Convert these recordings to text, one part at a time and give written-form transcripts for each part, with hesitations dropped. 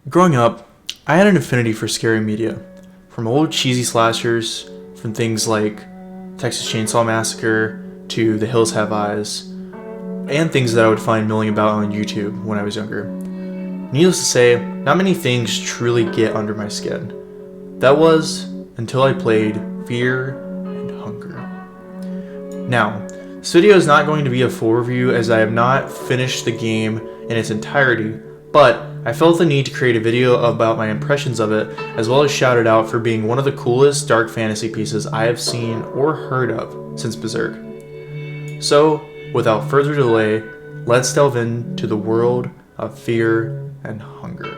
Growing up, I had an affinity for scary media, from old cheesy slashers, from things like Texas Chainsaw Massacre to The Hills Have Eyes, and things that I would find milling about on YouTube when I was younger. Needless to say, not many things truly get under my skin. That was until I played Fear and Hunger. Now, this video is not going to be a full review as I have not finished the game in its entirety, but I felt the need to create a video about my impressions of it, as well as shout it out for being one of the coolest dark fantasy pieces I have seen or heard of since Berserk. So, without further delay, let's delve into the world of Fear and Hunger.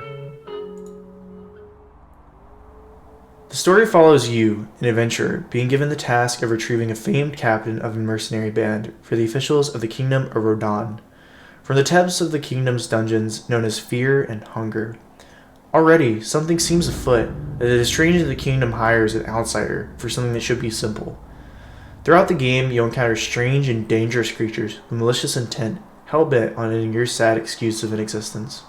The story follows you, an adventurer, being given the task of retrieving a famed captain of a mercenary band for the officials of the Kingdom of Rodan, from the depths of the kingdom's dungeons known as Fear and Hunger. Already, something seems afoot that it is strange that the kingdom hires an outsider for something that should be simple. Throughout the game, you'll encounter strange and dangerous creatures with malicious intent, hell-bent on ending your sad excuse of an existence.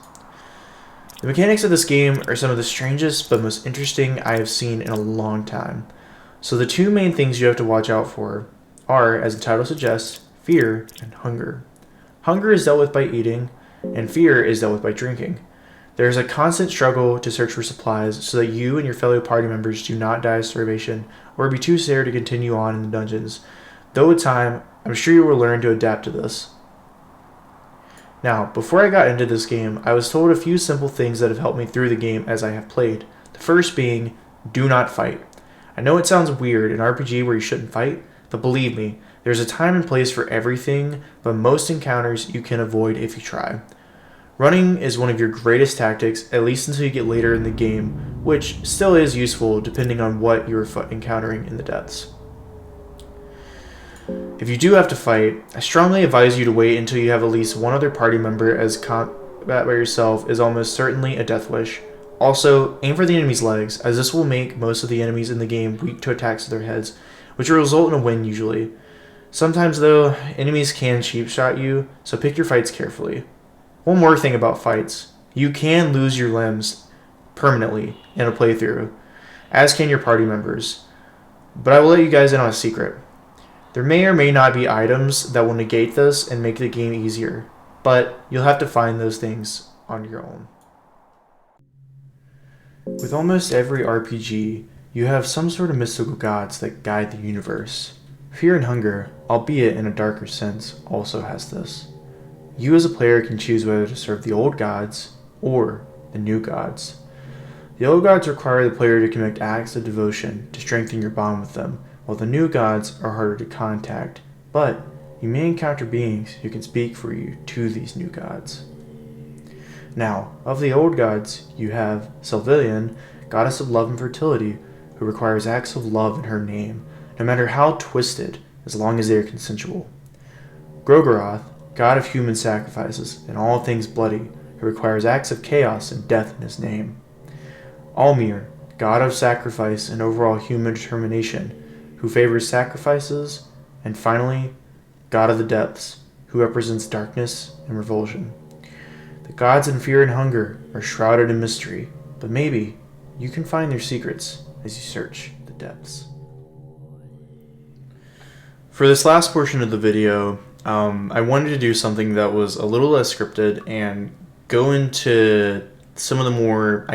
The mechanics of this game are some of the strangest but most interesting I have seen in a long time. So the two main things you have to watch out for are, as the title suggests, fear and hunger. Hunger is dealt with by eating, and fear is dealt with by drinking. There is a constant struggle to search for supplies so that you and your fellow party members do not die of starvation or be too scared to continue on in the dungeons, though with time, I'm sure you will learn to adapt to this. Now, before I got into this game, I was told a few simple things that have helped me through the game as I have played. The first being, do not fight. I know it sounds weird, an RPG where you shouldn't fight, but believe me, there's a time and place for everything, but most encounters you can avoid if you try. Running is one of your greatest tactics, at least until you get later in the game, which still is useful depending on what you're encountering in the depths. If you do have to fight, I strongly advise you to wait until you have at least one other party member, as combat by yourself is almost certainly a death wish. Also, aim for the enemy's legs, as this will make most of the enemies in the game weak to attacks to their heads, which will result in a win usually. Sometimes though, enemies can cheap shot you, so pick your fights carefully. One more thing about fights, you can lose your limbs permanently in a playthrough, as can your party members. But I will let you guys in on a secret. There may or may not be items that will negate this and make the game easier, but you'll have to find those things on your own. With almost every RPG, you have some sort of mystical gods that guide the universe. Fear and Hunger, albeit in a darker sense, also has this. You as a player can choose whether to serve the old gods or the new gods. The old gods require the player to commit acts of devotion to strengthen your bond with them, while the new gods are harder to contact, but you may encounter beings who can speak for you to these new gods. Now, of the old gods, you have Sylvian, goddess of love and fertility, who requires acts of love in her name, no matter how twisted, as long as they are consensual. Grogaroth, god of human sacrifices and all things bloody, who requires acts of chaos and death in his name. Almir, god of sacrifice and overall human determination, who favors sacrifices. And finally, god of the depths, who represents darkness and revulsion. The gods in Fear and Hunger are shrouded in mystery, but maybe you can find their secrets as you search the depths. For this last portion of the video, I wanted to do something that was a little less scripted and go into some of the more,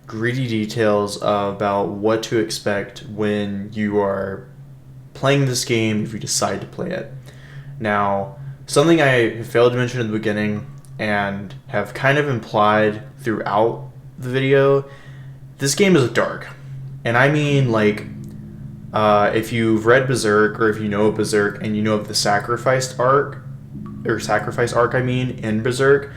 gritty details about what to expect when you are playing this game if you decide to play it. Now, something I failed to mention at the beginning and have kind of implied throughout the video, this game is dark. And I mean, if you've read Berserk, or if you know of Berserk and you know of the sacrifice arc in Berserk,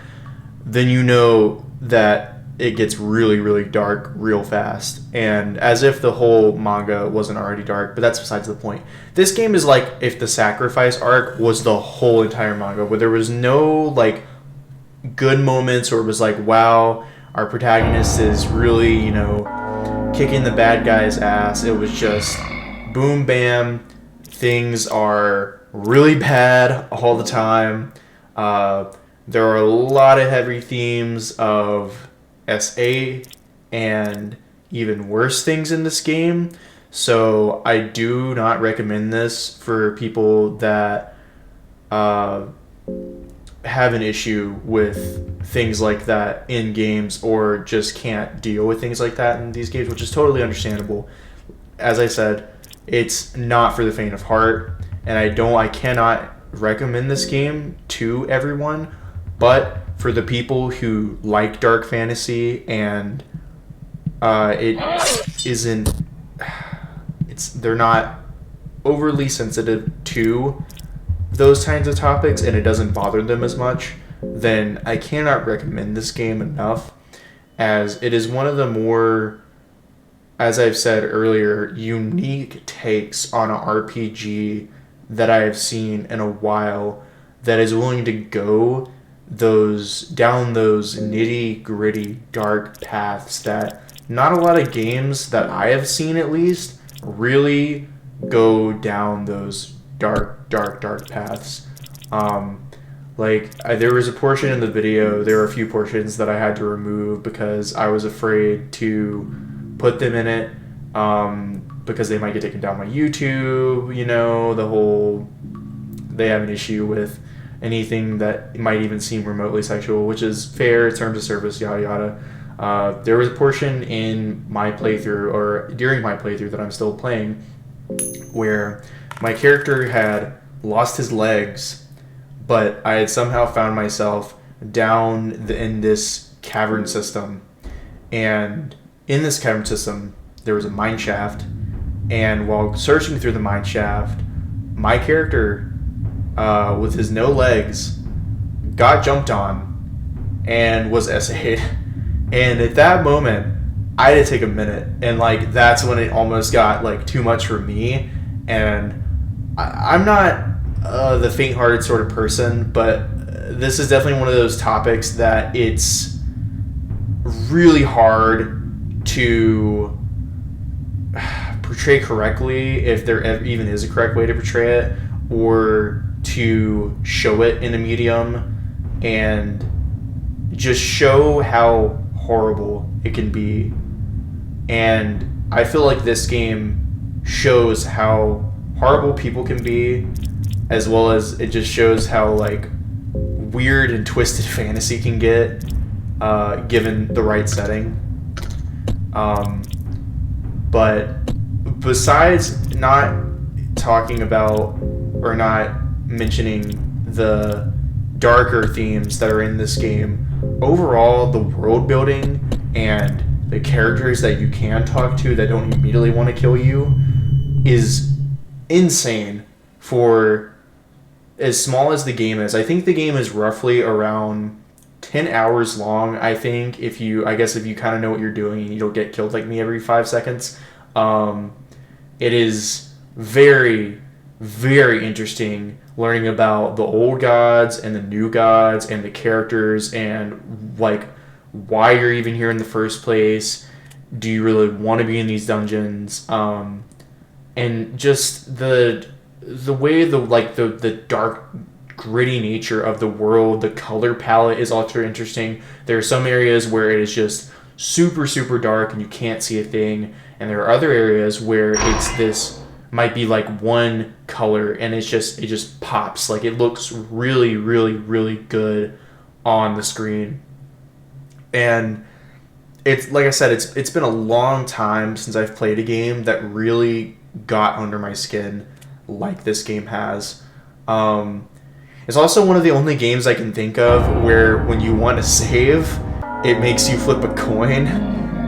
then you know that it gets really, really dark real fast. And as if the whole manga wasn't already dark, but that's besides the point. This game is like if the sacrifice arc was the whole entire manga, where there was no good moments or it was wow, our protagonist is really, kicking the bad guy's ass. It was just boom, bam, things are really bad all the time. There are a lot of heavy themes of SA and even worse things in this game. So I do not recommend this for people that uh, have an issue with things like that in games, or just can't deal with things like that in these games, which is totally understandable. As I said, it's not for the faint of heart, and I cannot recommend this game to everyone, but for the people who like dark fantasy and it isn't, they're not overly sensitive to those kinds of topics and it doesn't bother them as much, then I cannot recommend this game enough, as it is one of the more, as I've said earlier, unique takes on an RPG that I have seen in a while, that is willing to go down those nitty gritty dark paths that not a lot of games that I have seen, at least, really go down those dark paths. There was a portion in the video, there were a few portions that I had to remove because I was afraid to put them in it, because they might get taken down by YouTube, they have an issue with anything that might even seem remotely sexual, which is fair, terms of service, yada yada. There was a portion in my playthrough, or during my playthrough that I'm still playing, where my character had lost his legs, but I had somehow found myself down in this cavern system. And in this cavern system, there was a mine shaft. And while searching through the mine shaft, my character, with his no legs, got jumped on and was SA'd. And at that moment, I had to take a minute. And, that's when it almost got, too much for me. And I'm not the faint-hearted sort of person, but this is definitely one of those topics that it's really hard to portray correctly, if there even is a correct way to portray it, or to show it in a medium and just show how horrible it can be. And I feel like this game shows how horrible people can be, as well as it just shows how weird and twisted fantasy can get, given the right setting. But besides not talking about or not mentioning the darker themes that are in this game, overall the world building and the characters that you can talk to that don't immediately want to kill you is insane for as small as the game is. I think the game is roughly around 10 hours long, I think, if you kind of know what you're doing and you don't get killed like me every 5 seconds. It is very, very interesting learning about the old gods and the new gods and the characters and why you're even here in the first place. Do you really want to be in these dungeons? And just the way the dark, gritty nature of the world, the color palette is also interesting. There are some areas where it is just super, super dark and you can't see a thing, and there are other areas where might be one color and it just pops. It looks really, really, really good on the screen. And it's, like I said, it's been a long time since I've played a game that really got under my skin like this game has. It's also one of the only games I can think of where when you want to save, it makes you flip a coin,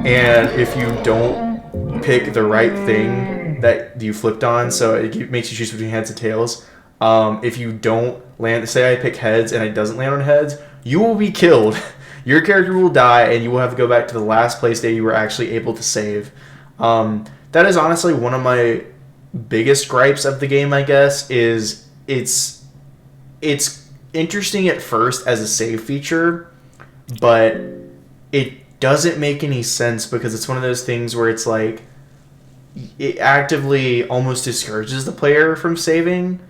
and if you don't pick the right thing that you flipped on, so it makes you choose between heads and tails. If you don't land, say I pick heads and it doesn't land on heads, you will be killed. Your character will die, and you will have to go back to the last place that you were actually able to save. That is honestly one of my biggest gripes of the game, I guess, is it's interesting at first as a save feature, but it doesn't make any sense because it's one of those things where it's it actively almost discourages the player from saving,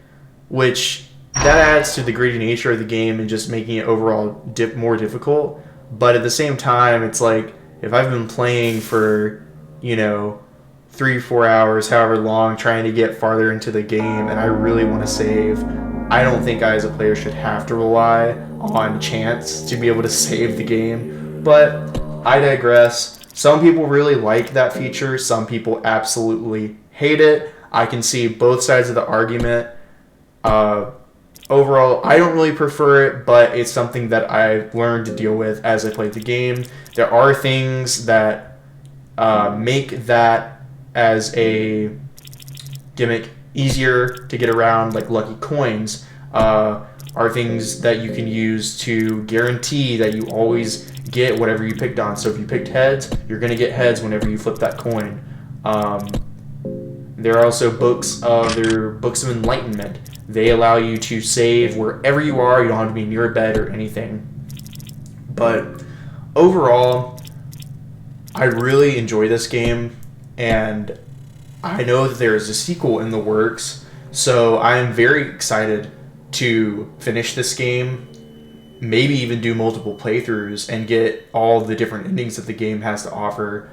which that adds to the gritty nature of the game and just making it overall more difficult. But at the same time, it's like if I've been playing for, 3-4 hours, however long, trying to get farther into the game, and I really want to save, I don't think I as a player should have to rely on chance to be able to save the game. But I digress. Some people really like that feature. Some people absolutely hate it. I can see both sides of the argument. Overall, I don't really prefer it, but it's something that I've learned to deal with as I played the game. There are things that make that as a gimmick easier to get around, like lucky coins are things that you can use to guarantee that you always get whatever you picked on. So if you picked heads, you're going to get heads whenever you flip that coin. There are also books of enlightenment. They allow you to save wherever you are. You don't have to be near a bed or anything. But overall, I really enjoy this game, and I know that there is a sequel in the works, so I am very excited to finish this game, maybe even do multiple playthroughs and get all the different endings that the game has to offer,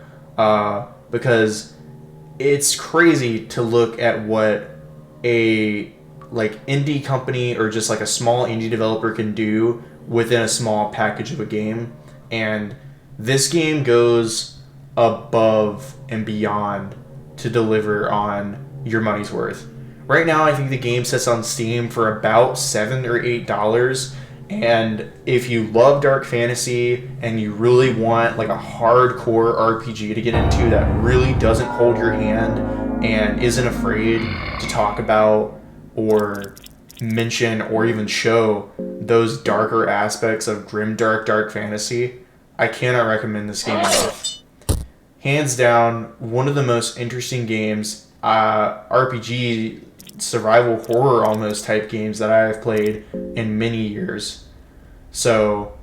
because it's crazy to look at what a indie company or just like a small indie developer can do within a small package of a game. And this game goes above and beyond to deliver on your money's worth. Right now, I think the game sits on Steam for about $7 or $8. And if you love dark fantasy and you really want like a hardcore RPG to get into that really doesn't hold your hand and isn't afraid to talk about or mention or even show those darker aspects of grimdark dark fantasy, I cannot recommend this game enough. Hands down, one of the most interesting games, RPG, survival horror almost type games that I have played in many years. So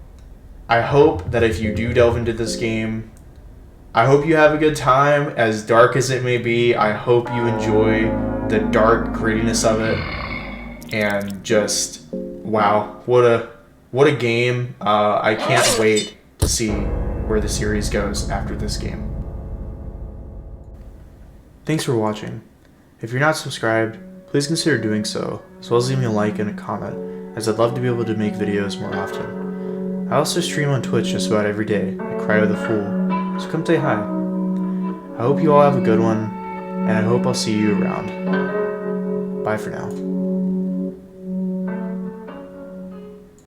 I hope that if you do delve into this game, I hope you have a good time, as dark as it may be. I hope you enjoy the dark grittiness of it, and just wow, what a game. I can't wait to see where the series goes after this game. Thanks for watching. If you're not subscribed, please consider doing so, as well as leaving a like and a comment, as I'd love to be able to make videos more often. I also stream on Twitch just about every day at Cry with a Fool, so come say hi. I hope you all have a good one, and I hope I'll see you around. Bye for now.